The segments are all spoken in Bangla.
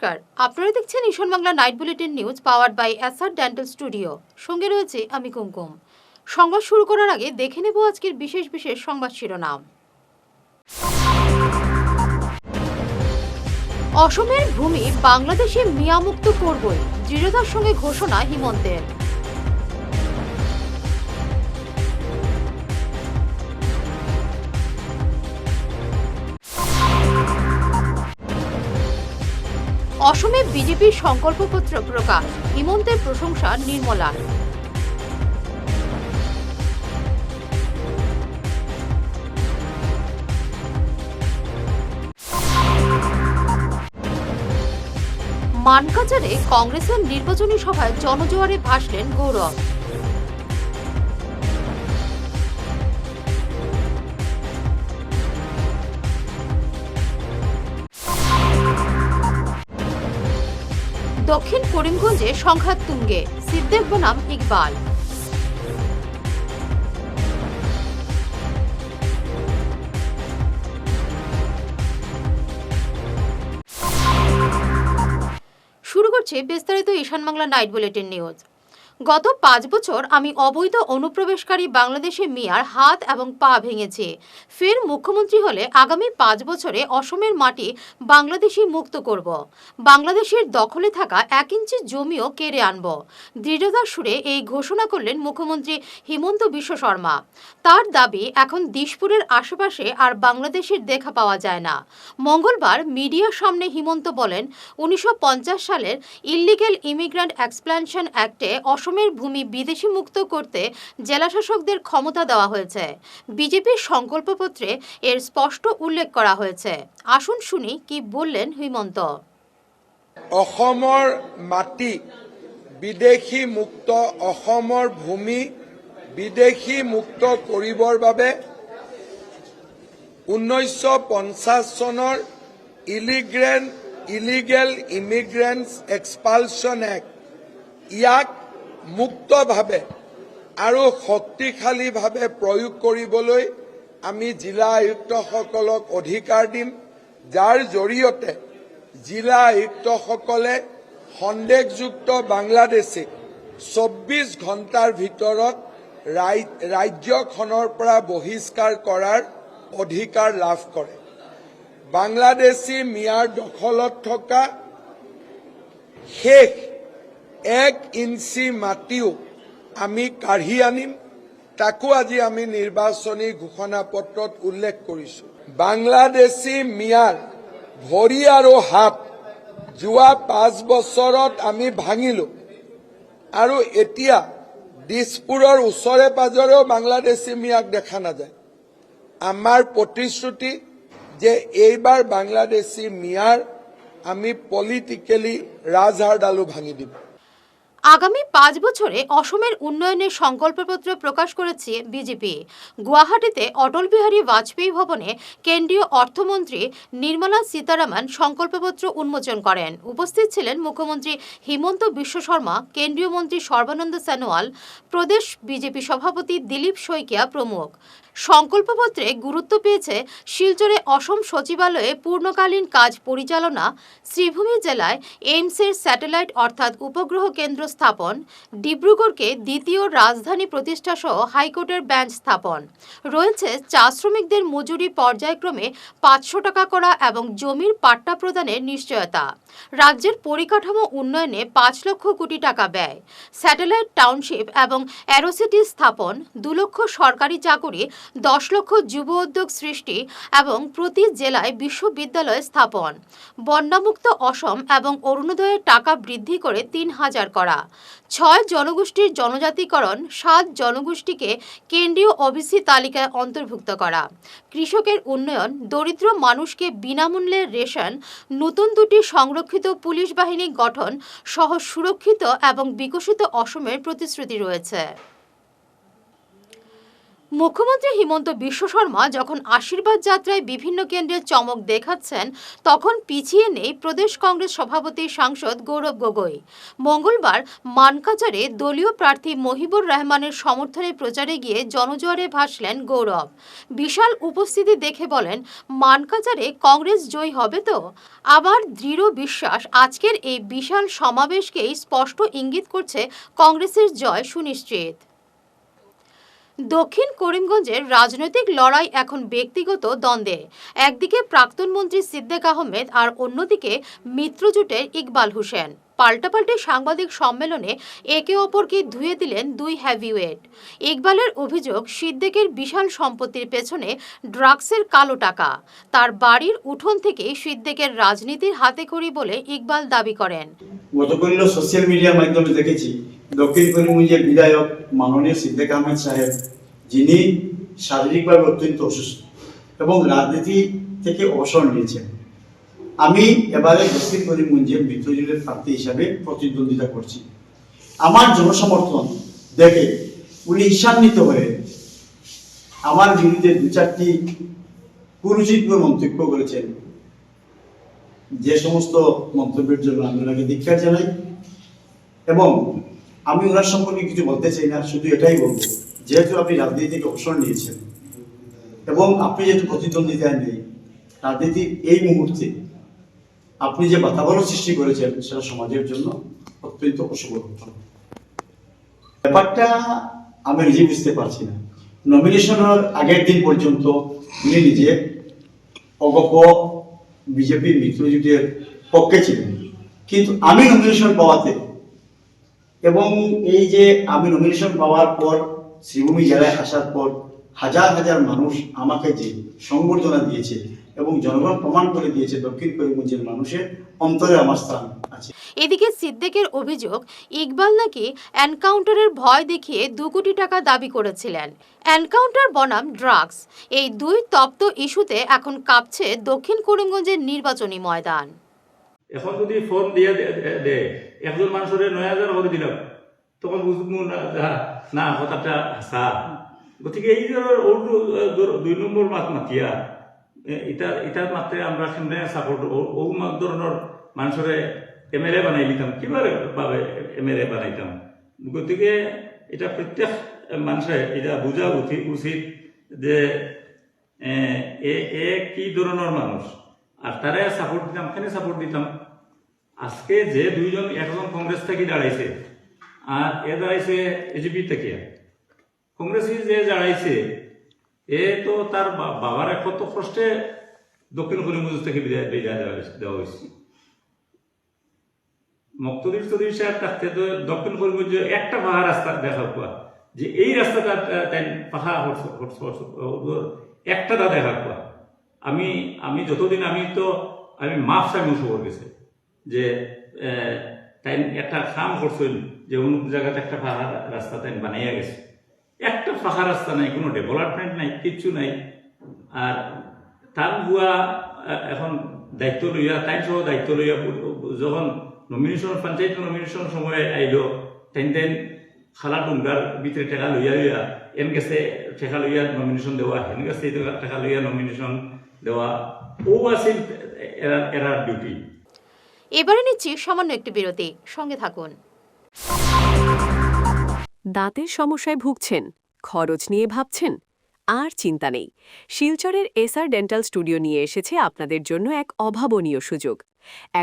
নমস্কার, আপনারা দেখছেন Ishaan Bangla night bulletin news powered by SR dental studio. সঙ্গে রয়েছে আমি কুমকুম। সংবাদ শুরু করার আগে দেখে নেব আজকের বিশেষ সংবাদ শিরোনাম। অসমের ভূমি বাংলাদেশে মিয়ামুক্ত করবই, দৃঢ়তার সঙ্গে ঘোষণা হিমন্তের। অসমে বিজেপির সংকল্পপত্র প্রকাশ, হিমন্তের প্রশংসা নির্মলার। মানকাজারে কংগ্রেসের নির্বাচনী সভায় জনজোয়ারে ভাসলেন গৌরব। দক্ষিণ করিমগঞ্জে সংঘাত তুঙ্গে, সিদ্দিক বনাম ইকবাল। শুরু করছে বিস্তারিত ঈশান বাংলা নাইট বুলেটিন নিউজ। গত 5 বছর আমি অবৈধ অনুপ্রবেশকারী বাংলাদেশি মিয়ার হাত এবং পা ভেঙেছি। ফের মুখ্যমন্ত্রী হলে আগামী 5 বছরে অসমের মাটি বাংলাদেশি মুক্ত করব। বাংলাদেশের দখলে থাকা 1 ইঞ্চি জমিও কেড়ে আনব। দৃঢ়তার সুরে এই ঘোষণা করলেন মুখ্যমন্ত্রী হিমন্ত বিশ্ব শর্মা। তার দাবি, এখন দিশপুরের আশেপাশে আর বাংলাদেশের দেখা পাওয়া যায় না। মঙ্গলবার মিডিয়ার সামনে হিমন্ত বলেন, 1950 সালের ইল্লিগ্যাল ইমিগ্রান্ট এক্সপ্যানশন অ্যাক্টে অসমের ভূমি বিদেশি মুক্ত করতে জেলাশাসকদের ক্ষমতা দেওয়া হয়েছে। বিজেপির সংকল্পপত্রে এর স্পষ্ট উল্লেখ করা হয়েছে। আসুন শুনি কি বললেন হিমন্ত। অসমৰ মাটি বিদেশী মুক্ত, অসমৰ ভূমি বিদেশী মুক্ত কৰিবৰ বাবে 1950 চনৰ ইলিগেল ইমিগ্ৰেণ্টছ এক্সপালছন এক্ট, ইয়াক মুক্তভাৱে আৰু শক্তিশালীভাৱে প্ৰয়োগ কৰিবলৈ আমি জিলা আয়ুক্তসকলক অধিকাৰ দিম, যাৰ জৰিয়তে জিলা আয়ুক্তসকলে সন্দেহযুক্ত বাংলাদেশীক 24 ঘণ্টাৰ ভিতৰত ৰাজ্যখনৰ পৰা বহিষ্কাৰ কৰাৰ অধিকাৰ লাভ কৰে। বাংলাদেশী মিয়াৰ দখলত থকা শেষ 1 ইঞ্চি মাটিও আমি কাঢ়ি আনিম, তাকো আজি আমি নিৰ্বাচনী ঘোষণাপত্ৰত উল্লেখ কৰিছো। বাংলাদেশী মিয়াৰ ভৰি আৰু হাত যোৱা 5 বছৰত আমি ভাঙিলো, আৰু এতিয়া দিছপুৰৰ ওচৰে পাজৰেও বাংলাদেশী মিয়াক দেখা নাযায়। আমাৰ প্ৰতিশ্ৰুতি যে এইবাৰ বাংলাদেশী মিয়াৰ আমি পলিটিক্যালি রাজহাড়ডালু ভাঙি দিব। আগামী 5 বছরে অসমের উন্নয়নের সংকল্পপত্র প্রকাশ করেছে বিজেপি। গুয়াহাটিতে অটল বিহারী বাজপেয়ী ভবনে কেন্দ্রীয় অর্থমন্ত্রী নির্মলা সীতারামন সংকল্পপত্র উন্মোচন করেন। উপস্থিত ছিলেন মুখ্যমন্ত্রী হিমন্ত বিশ্ব শর্মা, কেন্দ্রীয় মন্ত্রী সর্বানন্দ সোনোয়াল, প্রদেশ বিজেপি সভাপতি দিলীপ শইকিয়া প্রমুখ। সংকল্পপত্রে গুরুত্ব পেয়েছে শিলচরে অসম সচিবালয়ে পূর্ণকালীন কাজ পরিচালনা, শ্রীভূমি জেলায় এইমসের স্যাটেলাইট অর্থাৎ উপগ্রহ কেন্দ্র স্থাপন, ডিব্রুগড়কে দ্বিতীয় রাজধানী প্রতিষ্ঠা সহ হাইকোর্টের বেঞ্চ স্থাপন। রয়েছে চা শ্রমিকদের মজুরি পর্যায়ক্রমে 500 টাকা করা এবং জমির পাট্টা প্রদানের নিশ্চয়তা। রাজ্যের পরিকাঠামো উন্নয়নে 5 লক্ষ কোটি টাকা ব্যয়। স্যাটেলাইট টাউনশিপ এবং অ্যারোসিটি স্থাপন, 2 লক্ষ সরকারি চাকুরি, 10 লক্ষ যুব উদ্যোগ সৃষ্টি এবং প্রতি জেলায় বিশ্ববিদ্যালয় স্থাপন। বন্যামুক্ত অসম এবং অরুণোদয়ের টাকা বৃদ্ধি করে 3000 করা। 6 জনগোষ্ঠীর জনজাতিকরণ, 7 জনগোষ্ঠীকে কেন্দ্রীয় ওবিসি তালিকায় অন্তর্ভুক্ত করা। কৃষকের উন্নয়ন, দরিদ্র মানুষকে বিনামূল্যে রেশন, নতুন 2টি সংরক্ষিত পুলিশ বাহিনী গঠন সহ সুরক্ষিত এবং বিকশিত অসমের প্রতিশ্রুতি রয়েছে। মুখ্যমন্ত্রী হিমন্ত বিশ্ব শর্মা যখন আশীর্বাদ যাত্রায় বিভিন্ন কেন্দ্রে চমক দেখাচ্ছেন, তখন পিছিয়ে নেই প্রদেশ কংগ্রেস সভাপতি সাংসদ গৌরব গগৈ। মঙ্গলবার মানকাজারে দলীয় প্রার্থী মহিবুর রহমানের সমর্থনে প্রচারে গিয়ে জনজোয়ারে ভাসলেন গৌরব। বিশাল উপস্থিতি দেখে বলেন, মানকাজারে কংগ্রেস জয়ী হবে তো? আবার দৃঢ় বিশ্বাস আজকের এই বিশাল সমাবেশকেই স্পষ্ট ইঙ্গিত করছে কংগ্রেসের জয় সুনিশ্চিত। দক্ষিণ করিমগঞ্জের রাজনৈতিক লড়াই এখন ব্যক্তিগত দ্বন্দ্বে। একদিকে প্রাক্তন মন্ত্রী সিদ্দিক আহমেদ আর অন্যদিকে মিত্রজোটের ইকবাল হোসেন। পাল্টাপাল্টি সাংবাদিক সম্মেলনে একে অপরকে ধুয়ে দিলেন দুই হেভিওয়েট। ইকবালের অভিযোগ, সিদ্দিকের বিশাল সম্পত্তির পেছনে ড্রাগসের কালো টাকা। তার বাড়ির উঠোন থেকে সিদ্দিকের রাজনীতির হাতেখড়ি বলে ইকবাল দাবি করেন। গতকাল সোশ্যাল মিডিয়ার মাধ্যমে দেখেছি দক্ষিণ করিমগঞ্জের বিধায়ক মাননীয় সিদ্দিক আহমেদ সাহেব, যিনি শারীরিকভাবে অত্যন্ত অসুস্থ এবং রাজনীতি থেকে অবসর নিয়েছেন। আমি এবারে দক্ষিণ করিমগঞ্জের মিত্রজোটের প্রার্থী হিসাবে প্রতিদ্বন্দ্বিতা করছি। আমার জনসমর্থন দেখে উনি ঈর্ষান্বিত হয়ে আমার বিরুদ্ধে দু চারটি কুরুচিত মন্তব্য করেছেন, যে সমস্ত মন্তব্যের জন্য আমি ওনাকে ধিক্কার জানাই। এবং আমি ওনার সম্পর্কে কিছু বলতে চাই না, শুধু এটাই বলবো, যেহেতু আপনি রাজনীতি থেকে অবসর নিয়েছেন এবং আপনি যেহেতু প্রতিদ্বন্দ্বিতায় নেই, রাজনীতির এই মুহূর্তে আপনি যে বাতাবরণ সৃষ্টি করেছেন সেটা সমাজের জন্য অত্যন্ত অশুভ ঘটনা। ব্যাপারটা আমি নিজে বুঝতে পারছি না। নমিনেশনের আগের দিন পর্যন্ত উনি নিজে অগপ বিজেপির মিত্রজোটের পক্ষে ছিলেন, কিন্তু আমি নমিনেশন পাওয়াতে এবং এই যে আমি নমিনেশন পাওয়ার পর শ্রীভূমি জেলায় আসার পর হাজার হাজার মানুষ আমাকে যে সংবর্ধনা দিয়েছে এবং জনগণ প্রমাণ করে দিয়েছে দক্ষিণ করিমগঞ্জের মানুষের অন্তরে আমার স্থান আছে। এদিকে সিদ্দিকের অভিযোগ, ইকবাল নাকি এনকাউন্টারের ভয় দেখিয়ে 2 কোটি টাকা দাবি করেছিলেন। এনকাউন্টার বনাম ড্রাগস, এই দুই তপ্ত ইস্যুতে এখন কাঁপছে দক্ষিণ করিমগঞ্জের নির্বাচনী ময়দান। এখন যদি ফোন দিয়ে দে একজন মানুষের 9,000 করে দিলাম, তখন বুঝবো না কথাটা হাসা। গতিকে এই ধরনের 2 নম্বর মাত মাতিয়া এটার মাত্রে আমরা সামনে সাপোর্ট ও ধরনের মানুষের এমএলএ বানাই দিতাম, কিভাবে এমএলএ বানাইতাম। গতিকে এটা প্রত্যেক মানুষের এটা বোঝা উচিত যে এ কি ধরনের মানুষ, আর তারা সাপোর্ট দিতাম, কেন সাপোর্ট দিতাম। আজকে যে দুইজন, একজন কংগ্রেস থেকে দাঁড়াইছে আর এ দাঁড়াইছে এজিপি থেকে। কংগ্রেসি যে দাঁড়াইছে এ তো তার বাবার কত কষ্টে দক্ষিণ করিমগঞ্জ থেকে বিদায় দেওয়া হয়েছে। মক্তদির চৌধুরী সাহেব থাকতে তো দক্ষিণ করিমগঞ্জ একটা পাহা রাস্তা দেখা পাওয়া, যে এই রাস্তাটা পাহা একটা তা দেখা পাওয়া। আমি যতদিন আমি মাফ সামি খবর গেছে যে তাই একটা কাম করছেন যে অমুক জায়গাতে একটা পাহা রাস্তা তাই বানাইয়া গেছে। একটা ফাঁকা রাস্তা নাই, কোনো ডেভেলপমেন্ট নাই, কিচ্ছু নাই। আর তার বুয়া এখন দায়িত্ব লইয়া, তাই সহ দায়িত্ব লইয়া যখন নমিনেশন পঞ্চায়েত নমিনেশন সময় আইল, তাই খালা টুঙ্গার ভিতরে টেকা লইয়া এন গেছে টেকা লইয়া নমিনেশন দেওয়া, হেন গেছে টেকা লইয়া নমিনেশন দেওয়া, ও আছিল এরার ডিউটি। এবারে নিচ্ছি সামান্য একটি বিরতি, সঙ্গে থাকুন। দাঁতের সমস্যায় ভুগছেন, খরচ নিয়ে ভাবছেন? আর চিন্তা নেই, শিলচরের এসআর ডেন্টাল স্টুডিও নিয়ে এসেছে আপনাদের জন্য এক অভাবনীয় সুযোগ।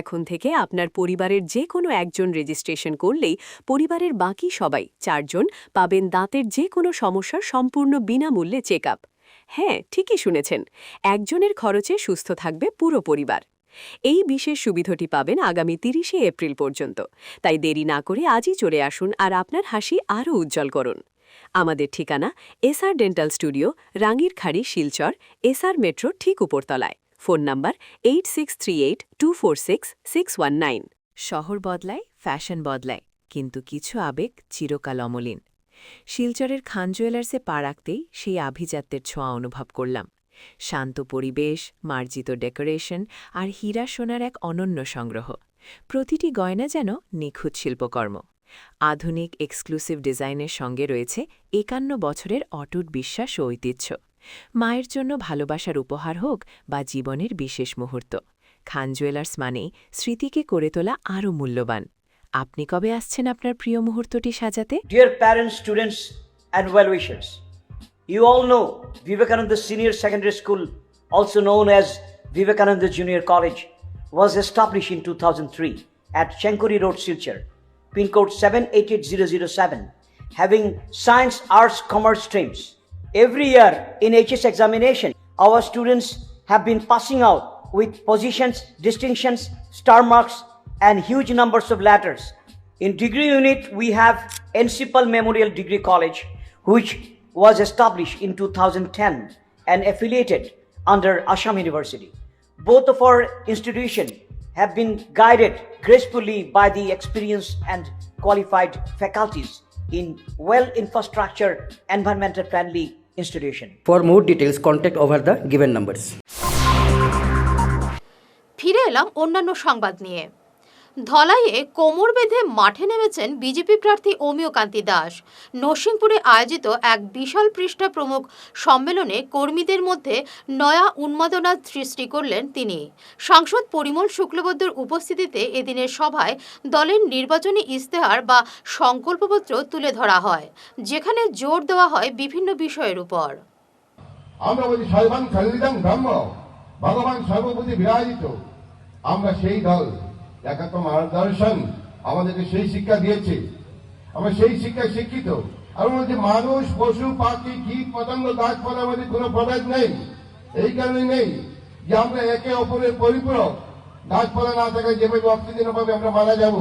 এখন থেকে আপনার পরিবারের যে কোনো একজন রেজিস্ট্রেশন করলেই পরিবারের বাকি সবাই 4 জন পাবেন দাঁতের যে কোনো সমস্যার সম্পূর্ণ বিনামূল্যে চেকআপ। হ্যাঁ, ঠিকই শুনেছেন, একজনের খরচে সুস্থ থাকবে পুরো পরিবার। এই বিশেষ সুবিধাটি পাবেন আগামী 30শে এপ্রিল পর্যন্ত। তাই দেরি না করে আজই চলে আসুন আর আপনার হাসি আরও উজ্জ্বল করুন। আমাদের ঠিকানা SR dental studio, Rangirkhari, Silchar, SR metro ঠিক উপরতলায়। Phone number 8638246619। শহর বদলায়, ফ্যাশন বদলায়, কিন্তু কিছু আবেগ চিরকাল অমলিন। শিলচরের খান জুয়েলার্সে পা রাখতেই সেই আভিজাত্যের ছোঁয়া অনুভব করলাম। শান্ত পরিবেশ, মার্জিত ডেকোরেশন আর হীরা সোনার এক অনন্য সংগ্রহ। প্রতিটি গয়না যেন নিখুঁত শিল্পকর্ম। আধুনিক এক্সক্লুসিভ ডিজাইনের সঙ্গে রয়েছে ৫১ বছরের অটুট বিশ্বাস ও ঐতিহ্য। মায়ের জন্য ভালোবাসার উপহার হোক বা জীবনের বিশেষ মুহূর্ত, খান জুয়েলার্স মানেই স্মৃতিকে করে তোলা আরও মূল্যবান। আপনি কবে আসছেন আপনার প্রিয় মুহূর্তটি সাজাতে? Dear parents, students, and well-wishers, you all know Vivekananda Senior Secondary School, also known as Vivekananda Junior College, was established in 2003 at Chenkuri Road, Silchar, pin code 788007, having science, arts, commerce streams. Every year in HS examination, our students have been passing out with positions, distinctions, star marks, and huge numbers of letters. In degree unit, we have Encipal Memorial Degree College, which was established in 2010 and affiliated under Assam University. Both of our institutions have been guided gracefully by the experienced and qualified faculties in well-infrastructure, environmental-friendly institution. For more details, contact over the given numbers. ফিরে এলাম অন্যান্য সংবাদ নিয়ে। ধলাইয়ে কোমর বেঁধে মাঠে নেমেছেন বিজেপি প্রার্থী অমিয় কান্তি দাস। নরসিংপুরে আয়োজিত এক বিশাল পৃষ্ঠা প্রমুখ সম্মেলনে কর্মীদের মধ্যে নয়া উন্মাদনা সৃষ্টি করলেন তিনি। সাংসদ পরিমল শুক্লবৈদ্যর উপস্থিতিতে এদিনের সভায় দলের নির্বাচনী ইস্তেহার বা সংকল্পপত্র তুলে ধরা হয়, যেখানে জোর দেওয়া হয় বিভিন্ন বিষয়ের উপর। আমরা বলি সর্বান খলিদং ব্রহ্ম, ভগবান সর্বভূতে বিরাজিত। আমরা সেই দল, একাত্ম মার্গদর্শন আমাদেরকে সেই শিক্ষা দিয়েছে, আমরা সেই শিক্ষায় শিক্ষিত। আর বলছি মানুষ, পশু, পাখি, কীট, পতঙ্গ, গাছপালার মধ্যে কোনো প্রভেদ নেই। এই কারণে নেই যে আমরা একে অপরের পরিপূরক। গাছপালা না থাকায় যেভাবে অক্সিজেন পাবে আমরা মারা যাব।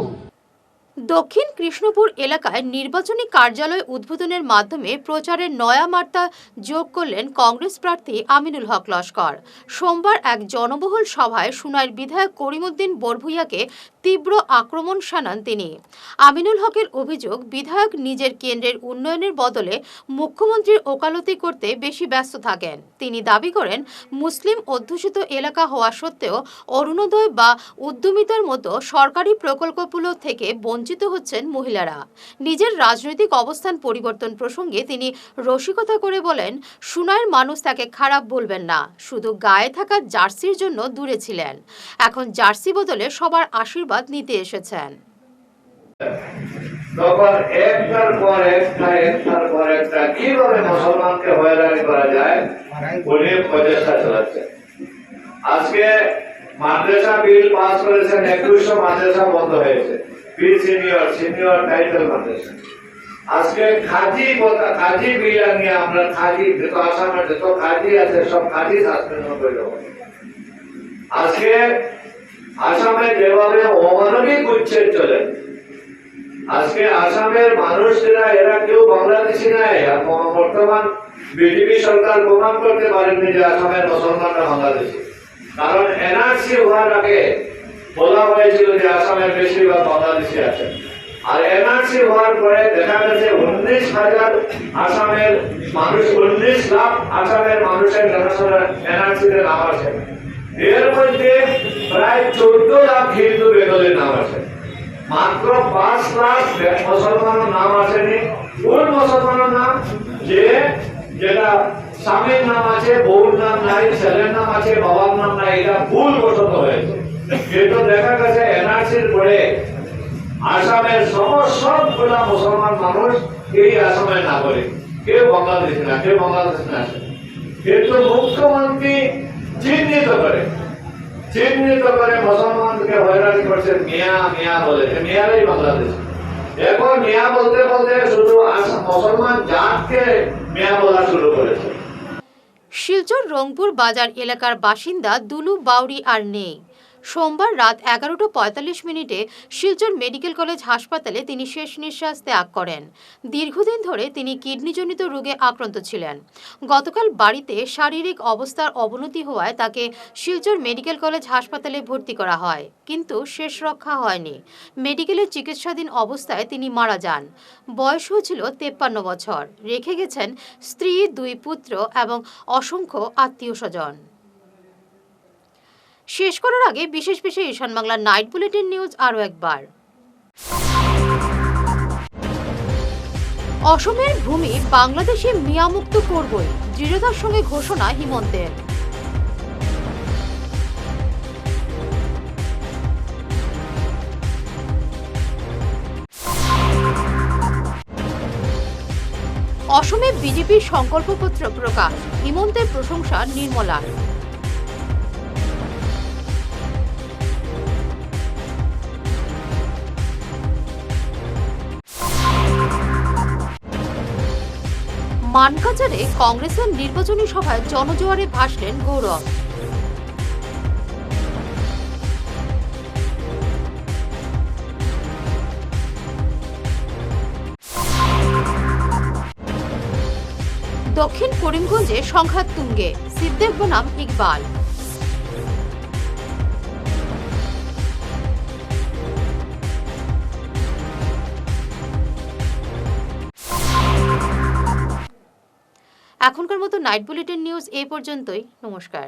দক্ষিণ কৃষ্ণপুর এলাকায় নির্বাচনী কার্যালয় উদ্বোধনের মাধ্যমে প্রচারের নয়া বার্তা যোগ করলেন কংগ্রেস প্রার্থী আমিনুল হক লস্কর। সোমবার এক জনবহুল সভায় সুনাইর বিধায়ক করিমউদ্দিন বরভূইয়াকে তীব্র আক্রমণ শানান তিনি। আমিনুল হকের অভিযোগ, বিধায়ক নিজের কেন্দ্রের উন্নয়নের বদলে মুখ্যমন্ত্রীর ওকালতি করতে বেশি ব্যস্ত থাকেন। তিনি দাবি করেন, মুসলিম অধ্যুষিত এলাকা হওয়া সত্ত্বেও অরুণোদয় বা উদ্যমিতার মতো সরকারি প্রকল্পগুলো থেকে বঞ্চিত হচ্ছেন মহিলারা। নিজের রাজনৈতিক অবস্থান পরিবর্তন প্রসঙ্গে তিনি রসিকতা করে বলেন, সুনাইয়ের মানুষ তাকে খারাপ বলবেন না, শুধু গায়ে থাকা জার্সির জন্য দূরে ছিলেন, এখন জার্সি বদলে সবার আশীর্বাদ নিতে এসেছেন। তখন একটার পর একটা কিভাবে মুসলমানকে হয়রানি করা যায় উনি প্রচেষ্টা চালাচ্ছেন। আজকে মাদ্রাসা বিল পাস করেছেন, 2100 মাদ্রাসা বন্ধ হয়েছে, সিনিয়র টাইটেল মাদ্রাসা। আজকে খাজি বিল নিয়ে আমরা খাজি যত আসামের যত খাজি আছে সব খাজি সাসপেন্ড করে দেবো। আজকে আসামে যেভাবে অমানবিক উচ্ছেদ চলে, আজকে আসামের মানুষেরা এরা কেউ বাংলাদেশি নাই। বর্তমান বিজেপি সরকার প্রমাণ করতে পারেননি যে আসামের মুসলমানরা বাংলাদেশি, কারণ এনআরসি হওয়ার আগে বলা হয়েছিল যে আসামের বেশিরভাগ বাংলাদেশি আছে। আর এনআরসি হওয়ার পরে দেখা গেছে 19,000 আসামের মানুষ, 19 লাখ আসামের মানুষের জনসংখ্যা এনআরসিতে নাম আছে। এর মধ্যে প্রায় 14 লাখ হিন্দু বেঙ্গলের নাম আছে, মাত্র 5 লাখ মুসলমানের নাম আসেনি। কোন মুসলমানের নাম? যেটা স্বামীর নাম আছে, বউর নাম নাই, ছেলের নাম আছে, বাবার নাম নাই, এটা ভুল বসত হয়েছে। কিন্তু দেখা গেছে এনআরসির পরে আসামের সবগুলা মুসলমান মানুষ এই আসামের নাগরিক, কেউ বাংলাদেশি না, কেউ বাংলাদেশ না আসে। কিন্তু মুখ্যমন্ত্রী চিহ্নিত করে মুসলমানকে হয়রানি করছে, মিয়া বলে, মিয়ারাই বাংলাদেশ। এখন মিয়া বলতে বলতে শুধু মুসলমান জাতকে মিয়া বলা শুরু করেছে। শিলচর রংপুর বাজার এলাকার বাসিন্দা দুলু বাউরি আর নেই। সোমবার রাত 11:45 শিলচর মেডিকেল কলেজ হাসপাতালে তিনি শেষ নিঃশ্বাস ত্যাগ করেন। দীর্ঘদিন ধরে তিনি কিডনিজনিত রোগে আক্রান্ত ছিলেন। গতকাল বাড়িতে শারীরিক অবস্থার অবনতি হওয়ায় তাকে শিলচর মেডিকেল কলেজ হাসপাতালে ভর্তি করা হয়, কিন্তু শেষ রক্ষা হয়নি। মেডিকেলে চিকিৎসাধীন অবস্থায় তিনি মারা যান। বয়স ছিল 53 বছর। রেখে গেছেন স্ত্রী, 2 পুত্র এবং অসংখ্য আত্মীয় স্বজন। শেষ করার আগে বিশেষ ঈশান বাংলা নাইট বুলেটিন নিউজ আরও একবার। অসমের ভূমি বাংলাদেশে মিয়ামুক্ত করবই, দৃঢ়তার সঙ্গে ঘোষণা হিমন্তের। অসমে বিজেপির সংকল্পপত্র প্রকাশ, হিমন্তের প্রশংসা নির্মলার। মানকাচারে কংগ্রেসের নির্বাচনী সভায় জনজোয়ারে ভাসলেন গৌরব। দক্ষিণ করিমগঞ্জে সংঘাত তুঙ্গে, সিদ্দিক বনাম ইকবাল। এখনকার মতো নাইট বুলেটিন নিউজ এই পর্যন্তই। নমস্কার।